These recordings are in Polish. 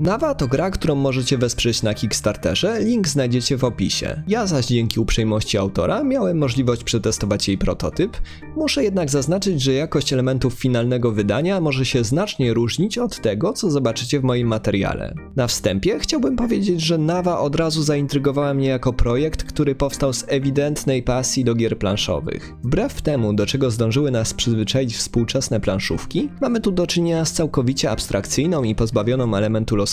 Nawa to gra, którą możecie wesprzeć na Kickstarterze, link znajdziecie w opisie. Ja zaś dzięki uprzejmości autora miałem możliwość przetestować jej prototyp. Muszę jednak zaznaczyć, że jakość elementów finalnego wydania może się znacznie różnić od tego, co zobaczycie w moim materiale. Na wstępie chciałbym powiedzieć, że Nawa od razu zaintrygowała mnie jako projekt, który powstał z ewidentnej pasji do gier planszowych. Wbrew temu, do czego zdążyły nas przyzwyczaić współczesne planszówki, mamy tu do czynienia z całkowicie abstrakcyjną i pozbawioną elementu losowości,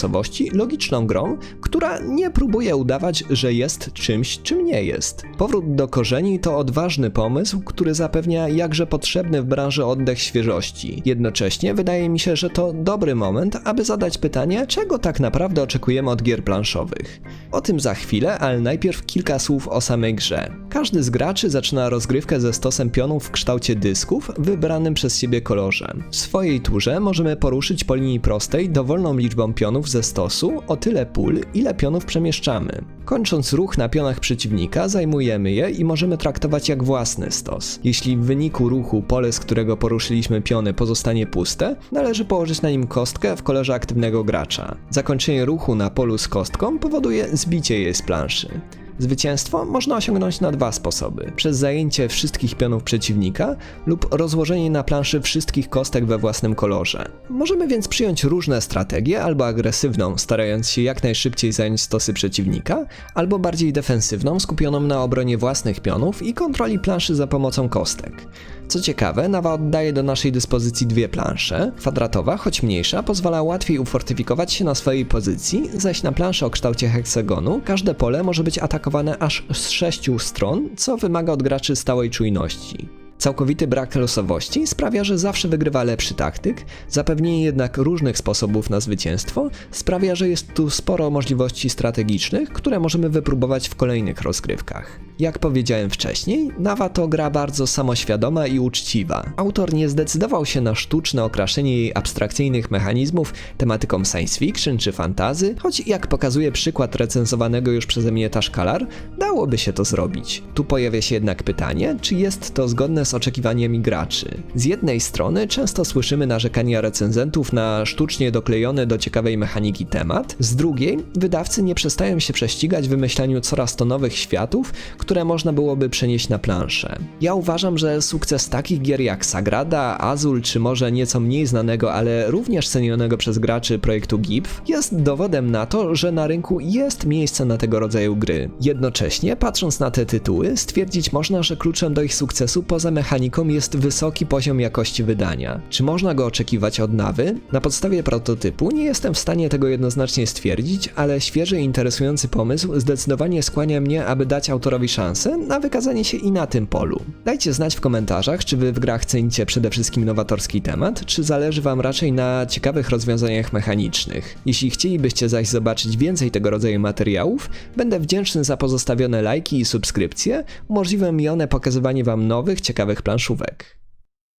logiczną grą, która nie próbuje udawać, że jest czymś, czym nie jest. Powrót do korzeni to odważny pomysł, który zapewnia jakże potrzebny w branży oddech świeżości. Jednocześnie wydaje mi się, że to dobry moment, aby zadać pytanie, czego tak naprawdę oczekujemy od gier planszowych. O tym za chwilę, ale najpierw kilka słów o samej grze. Każdy z graczy zaczyna rozgrywkę ze stosem pionów w kształcie dysków w wybranym przez siebie kolorze. W swojej turze możemy poruszyć po linii prostej dowolną liczbą pionów ze stosu o tyle pól, ile pionów przemieszczamy. Kończąc ruch na pionach przeciwnika, zajmujemy je i możemy traktować jak własny stos. Jeśli w wyniku ruchu pole, z którego poruszyliśmy piony, pozostanie puste, należy położyć na nim kostkę w kolorze aktywnego gracza. Zakończenie ruchu na polu z kostką powoduje zbicie jej z planszy. Zwycięstwo można osiągnąć na dwa sposoby: przez zajęcie wszystkich pionów przeciwnika lub rozłożenie na planszy wszystkich kostek we własnym kolorze. Możemy więc przyjąć różne strategie, albo agresywną, starając się jak najszybciej zająć stosy przeciwnika, albo bardziej defensywną, skupioną na obronie własnych pionów i kontroli planszy za pomocą kostek. Co ciekawe, Nawa oddaje do naszej dyspozycji dwie plansze. Kwadratowa, choć mniejsza, pozwala łatwiej ufortyfikować się na swojej pozycji, zaś na planszy o kształcie heksagonu każde pole może być atakowane aż z 6 stron, co wymaga od graczy stałej czujności. Całkowity brak losowości sprawia, że zawsze wygrywa lepszy taktyk, zapewnienie jednak różnych sposobów na zwycięstwo sprawia, że jest tu sporo możliwości strategicznych, które możemy wypróbować w kolejnych rozgrywkach. Jak powiedziałem wcześniej, Nawa to gra bardzo samoświadoma i uczciwa. Autor nie zdecydował się na sztuczne okraszenie jej abstrakcyjnych mechanizmów tematyką science fiction czy fantasy, choć jak pokazuje przykład recenzowanego już przeze mnie Tashkalar, dałoby się to zrobić. Tu pojawia się jednak pytanie, czy jest to zgodne z oczekiwaniami graczy. Z jednej strony często słyszymy narzekania recenzentów na sztucznie doklejony do ciekawej mechaniki temat, z drugiej wydawcy nie przestają się prześcigać w wymyślaniu coraz to nowych światów, które można byłoby przenieść na planszę. Ja uważam, że sukces takich gier jak Sagrada, Azul czy może nieco mniej znanego, ale również cenionego przez graczy projektu GIPF jest dowodem na to, że na rynku jest miejsce na tego rodzaju gry. Jednocześnie, patrząc na te tytuły, stwierdzić można, że kluczem do ich sukcesu poza mechaniką jest wysoki poziom jakości wydania. Czy można go oczekiwać od Nawy? Na podstawie prototypu nie jestem w stanie tego jednoznacznie stwierdzić, ale świeży i interesujący pomysł zdecydowanie skłania mnie, aby dać autorowi szansę na wykazanie się i na tym polu. Dajcie znać w komentarzach, czy wy w grach cenicie przede wszystkim nowatorski temat, czy zależy wam raczej na ciekawych rozwiązaniach mechanicznych. Jeśli chcielibyście zaś zobaczyć więcej tego rodzaju materiałów, będę wdzięczny za pozostawione lajki i subskrypcje, umożliwią mi one pokazywanie wam nowych, ciekawych planszówek.